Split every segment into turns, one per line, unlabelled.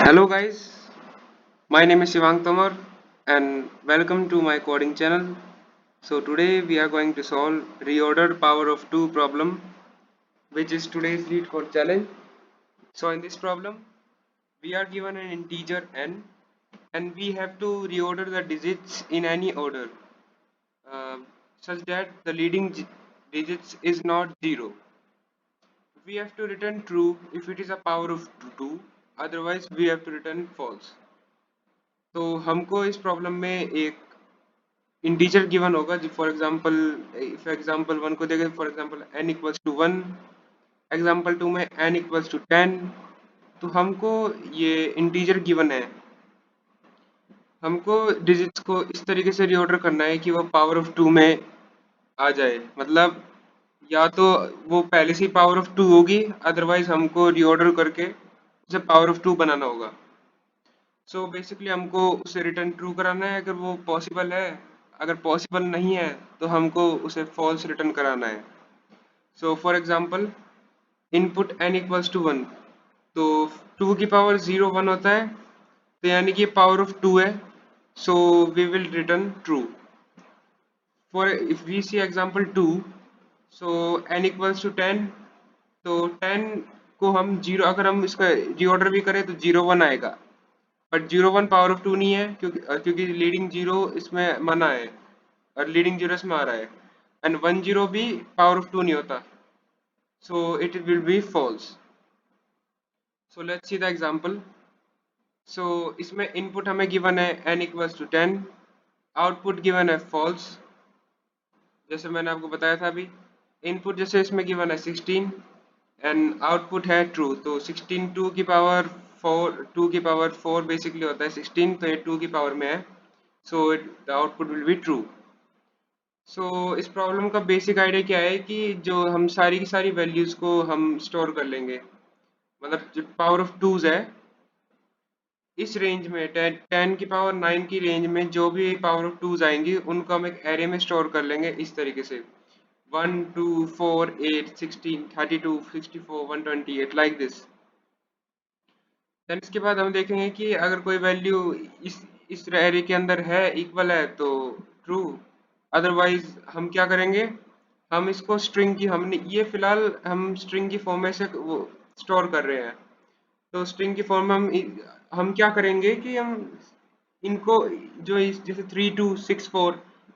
Hello guys, my name is Shivang Tomar and welcome to my coding channel. So today we are going to solve reordered power of 2 problem, which is today's lead code challenge. So in this problem we are given an integer n and we have to reorder the digits in any order uh, such that the leading digits is not 0. We have to return true if it is a power of 2, otherwise we have to return false. तो हमको इस problem में एक integer given होगा जो for example if example 1 को देखें for example n equals to 1, example 2 में n इक्वल्स टू 10। तो हमको ये इंटीजर गिवन है, हमको डिजिट्स को इस तरीके से रीऑर्डर करना है कि वो पावर ऑफ 2 में आ जाए। मतलब या तो वो पहले से ही पावर ऑफ 2 होगी, अदरवाइज हमको रीऑर्डर करके उसे पावर ऑफ 2 बनाना होगा। सो बेसिकली हमको उसे रिटर्न ट्रू कराना है अगर वो पॉसिबल है। अगर पॉसिबल नहीं है तो हमको उसे फॉल्स रिटर्न कराना है। So for example input n equals to 1, तो 2 की पावर 0 1 होता है, तो यानी कि पावर ऑफ 2 है, so we will return true. For if we see example 2, so n equals to 10, तो 10 को हम 0 अगर हम इसका रीऑर्डर भी करें तो 0 1 आएगा, बट 0 1 पावर ऑफ 2 नहीं है क्योंकि लीडिंग 0 इसमें मना है और लीडिंग 0 इसमें आ रहा है, एंड 1 0 भी पावर ऑफ 2 नहीं होता, so it will be false. So let's see the example. So इसमें इनपुट हमें गिवन है n equals to 10, output given है फॉल्स, जैसे मैंने आपको बताया था अभी। इनपुट जैसे इसमें गिवन है 16 एंड आउटपुट है ट्रू, तो 16 2 की पावर 4, 2 की पावर 4 बेसिकली होता है 16, तो ये 2 की पावर में है, so the output will be true. So इस प्रॉब्लम का बेसिक आइडिया क्या है कि जो हम सारी की सारी वैल्यूज को हम स्टोर कर लेंगे। मतलब जो पावर ऑफ टूज है इस रेंज में 10 की पावर 9 की रेंज में जो भी पावर ऑफ टूज आएंगी उनको हम एक एरे में स्टोर कर लेंगे इस तरीके से 1 2 4 8 16 32 64 128 लाइक दिस। देन इसके बाद हम देखेंगे कि अगर कोई वैल्यू इस एरे के अंदर है, इक्वल है, तो ट्रू, अदरवाइज हम क्या करेंगे, हम इसको स्ट्रिंग की हमने ये फिलहाल हम स्ट्रिंग की फॉर्म में से वो स्टोर कर रहे हैं, तो स्ट्रिंग की फॉर्म में हम क्या करेंगे कि हम इनको जो जैसे 3 2 6 4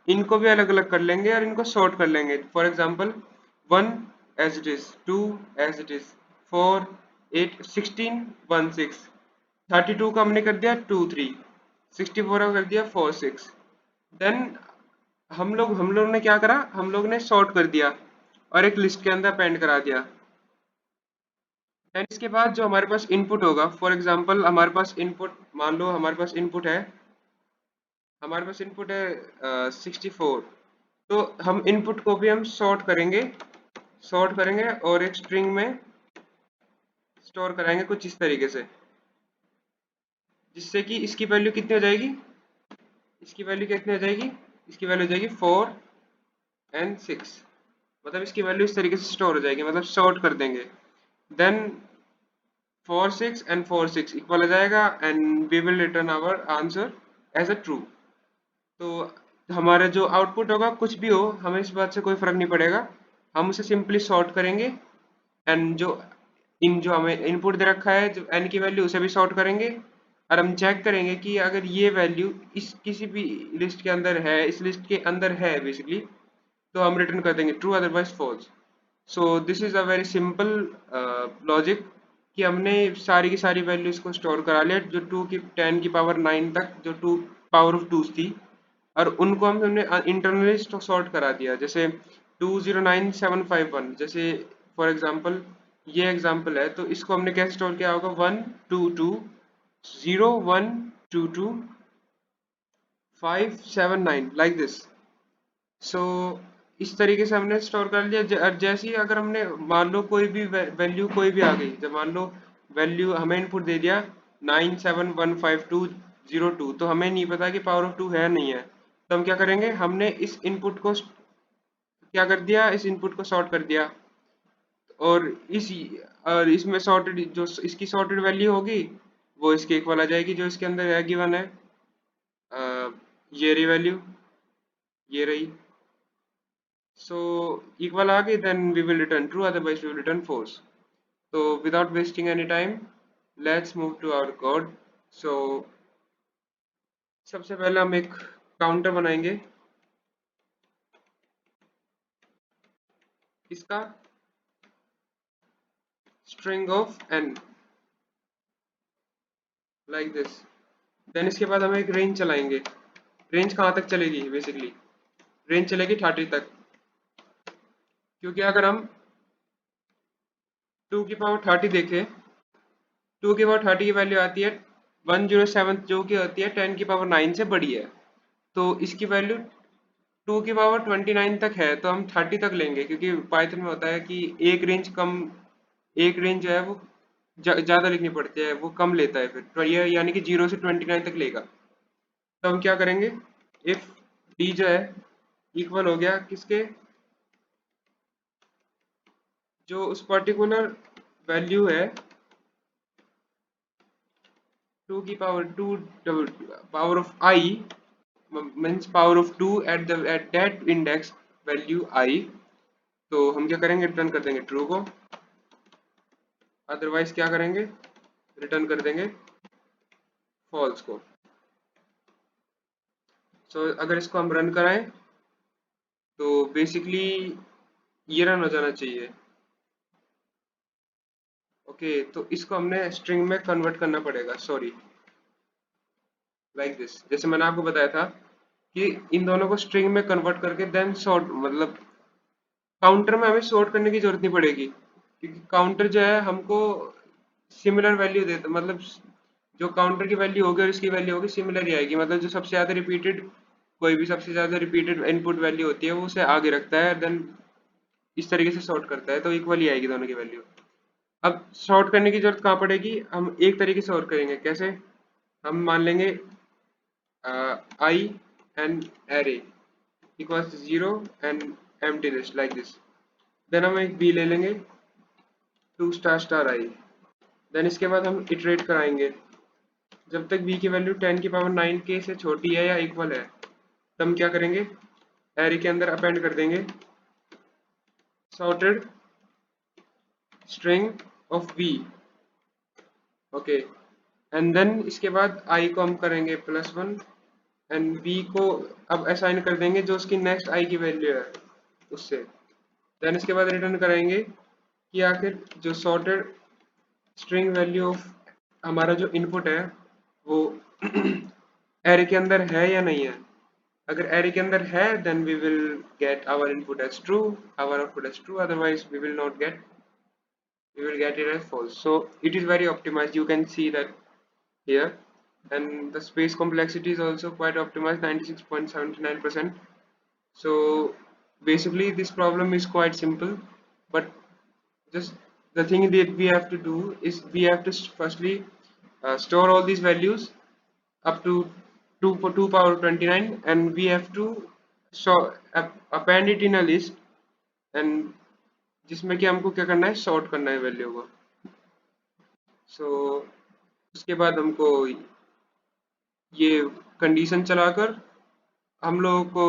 इनको भी अलग अलग कर लेंगे और इनको सॉर्ट कर लेंगे। For example 1 as it is, 2 as it is, 4 8 16 1 6, 32 का हमने कर दिया 2 3, 64 का कर दिया 4 6। देन हम लोग ने क्या करा, हम लोग ने सॉर्ट कर दिया और एक लिस्ट के अंदर अपेंड करा दिया। देन इसके बाद जो हमारे पास इनपुट होगा, फॉर एग्जांपल हमारे पास इनपुट, मान लो हमारे पास इनपुट है 64, तो हम इनपुट को भी हम सॉर्ट करेंगे और एक स्ट्रिंग में स्टोर कराएंगे कुछ इस तरीके से, जिससे कि इसकी वैल्यू कितनी हो जाएगी, इसकी वैल्यू कितनी हो जाएगी, इसकी वैल्यू हो जाएगी 4 एंड 6। मतलब इसकी वैल्यू इस तरीके से स्टोर हो जाएगी, मतलब सॉर्ट कर देंगे। देन 4 6 एंड 4 6 इक्वल हो जाएगा and we will return our answer as a true. तो हमारा जो आउटपुट होगा कुछ भी हो, हमें इस बात से कोई फर्क नहीं पड़ेगा, हम उसे सिंपली सॉर्ट करेंगे एंड जो हमें इनपुट दे रखा है जो n की वैल्यू उसे भी सॉर्ट करेंगे और हम चेक करेंगे कि अगर ये वैल्यू इस किसी भी लिस्ट के अंदर है, इस लिस्ट के अंदर है बेसिकली, तो हम रिटर्न कर देंगे true otherwise false. So this is a very simple logic कि हमने सारी की सारी वैल्यूज को स्टोर करा लिया जो 2 की 10 की पावर 9 तक जो 2 पावर ऑफ 2 थी, और उनको हमने इंटरनली सॉर्ट करा दिया, जैसे 209751, जैसे फॉर एग्जांपल ये एग्जांपल है, तो इसको हमने कैसे स्टोर किया होगा 1 2 2 0 1 2 2 5 7 9 लाइक दिस। सो इस तरीके से हमने स्टोर कर लिया। और जैसे ही अगर हमने मान लो कोई भी वैल्यू कोई भी आ गई, जब मान लो वैल्यू हमें इनपुट दे दिया 9715202, तो हमें नहीं पता कि पावर ऑफ 2 है नहीं है, तो हम क्या करेंगे, हमने इस इनपुट को क्या कर दिया, इस इनपुट को सॉर्ट कर दिया और इसमें सॉर्टेड जो इसकी सॉर्टेड वैल्यू होगी वो इसके इक्वल आ जाएगी जो इसके अंदर है गिवन है। ये रही वैल्यू, ये रही। सो इक्वल आ गई, then we will return true, otherwise we will return false. So without wasting any time, let's move to our code. So सबसे पहले हम एक काउंटर बनाएंगे इसका string of n like this. Then इसके बाद हम एक रेंज चलाएंगे। रेंज कहाँ तक चलेगी? बेसिकली रेंज चलेगी 30 तक, क्योंकि अगर हम 2 की पावर 30 देखें, 2 की पावर 30 की वैल्यू आती है 107, जो कि होती है 10 की पावर 9 से बड़ी है। तो इसकी वैल्यू 2 की पावर 29 तक है, तो हम 30 तक लेंगे, क्योंकि पाइथन में होता है कि एक रेंज जो है वो ज़्यादा लिखनी पड़ती है, वो कम लेता है फिर, तो ये यानी कि 0 से 29 तक लेगा। तो हम क्या करेंगे, इफ डी जो है इक्वल हो गया किसके, जो उस पर्टिकुलर वैल्यू है 2 की power 2 power of I, means power of 2 at that index value I, तो हम क्या करेंगे, रिटर्न कर देंगे ट्रू को, अदरवाइज क्या करेंगे, रिटर्न कर देंगे फॉल्स को। सो अगर इसको हम रन कराएं तो बेसिकली ये रन हो जाना चाहिए। ओके, तो इसको हमने स्ट्रिंग में कन्वर्ट करना पड़ेगा, सॉरी, लाइक दिस। जैसे मैंने आपको बताया था कि इन दोनों को स्ट्रिंग में कन्वर्ट करके देन सॉर्ट, मतलब काउंटर में हमें सॉर्ट करने की जरूरत नहीं पड़ेगी, क्योंकि काउंटर जो है हमको सिमिलर वैल्यू देता, मतलब जो काउंटर की वैल्यू होगी और इसकी वैल्यू होगी सिमिलर ही आएगी, मतलब जो सबसे ज्यादा रिपीटेड, कोई भी सबसे ज्यादा रिपीटेड इनपुट वैल्यू होती है वो उसे आगे रखता है, देन इस तरीके से सॉर्ट करता है, तो इक्वल ही आएगी दोनों की वैल्यू। अब सॉर्ट करने की जरूरत कहाँ पड़ेगी, हम एक तरीके से सॉर्ट करेंगे। कैसे? हम मान लेंगे I and array equals 0 and empty list like this. Then हम एक बी ले लेंगे 2 स्टार स्टार आई। देन इसके बाद हम इटरेट कराएंगे जब तक b की वैल्यू 10 की पावर 9 के से छोटी है या इक्वल है, तब हम क्या करेंगे, एरे के अंदर अपेंड कर देंगे sorted string of b। Okay, and then इसके बाद i को हम करेंगे +1 एंड b को अब असाइन कर देंगे जो उसकी नेक्स्ट i की वैल्यू है उससे। देन इसके बाद रिटर्न कराएंगे कि आखिर जो सॉर्टेड स्ट्रिंग वैल्यू ऑफ हमारा जो इनपुट है वो एरे के अंदर है या नहीं है। अगर एरे के अंदर है then we will get our input as true, our output as true, otherwise we will get it as false. So it is very optimized, you can see that here, and the space complexity is also quite optimized, 96.79%. So basically this problem is quite simple, but just the thing that we have to do is we have to firstly store all these values up to 2 power 29, and we have to append it in a list, and जिसमें कि हमको क्या करना है, sort करना है value को। सो उसके बाद हमको ये कंडीशन चलाकर हम लोगों को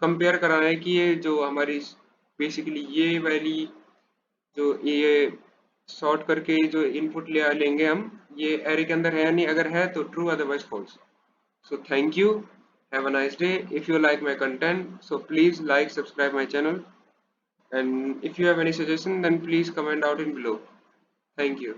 कंपेयर कराना है कि ये जो हमारी बेसिकली ये वैल्यू जो ये सॉर्ट करके जो इनपुट ले लेंगे हम, ये एरे के अंदर है या नहीं, अगर है तो true, otherwise false. So thank you. Have a nice day. If you like my content, so please like, subscribe my channel. And if you have any suggestion, then please comment out in below. Thank you.